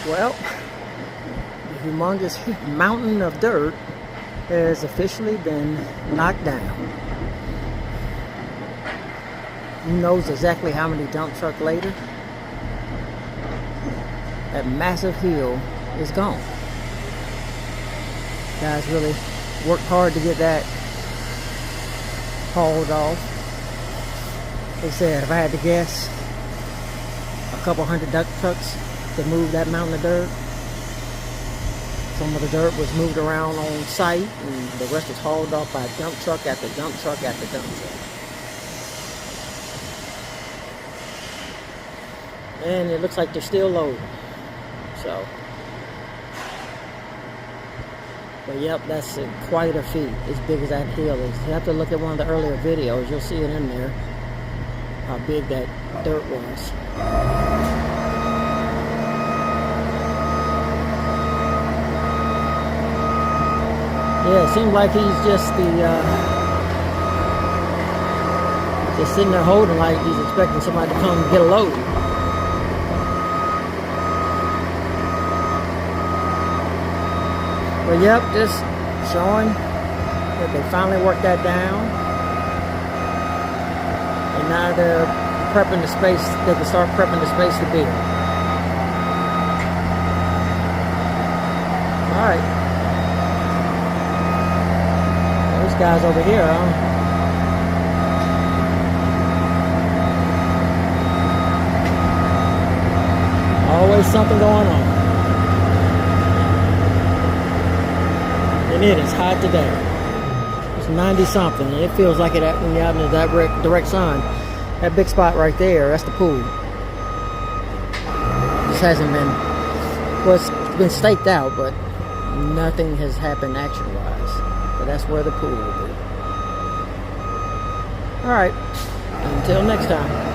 Well, the humongous mountain of dirt has officially been knocked down. Who knows exactly how many dump trucks later? That massive hill is gone. Guys really worked hard to get that hauled off. They said if I had to guess, a couple hundred dump trucks to move that mountain of dirt. Some of the dirt was moved around on site, and the rest was hauled off by dump truck after dump truck after dump truck. And it looks like they're still loading. So, but yep, that's quite a feat, as big as that hill is. You have to look at one of the earlier videos, you'll see it in there, how big that dirt was. Yeah, it seems like he's just just sitting there holding like he's expecting somebody to come and get a load. But yep, just showing that they finally worked that down. And now they're prepping the space, they can start prepping the space to build. Alright. Those guys over here, always something going on. And it is hot today. It's 90 something, and it feels like it when you're out in the direct sun. That big spot right there, that's the pool. This hasn't been, well, it's been staked out, but nothing has happened action-wise. But that's where the pool will be. Alright, until next time.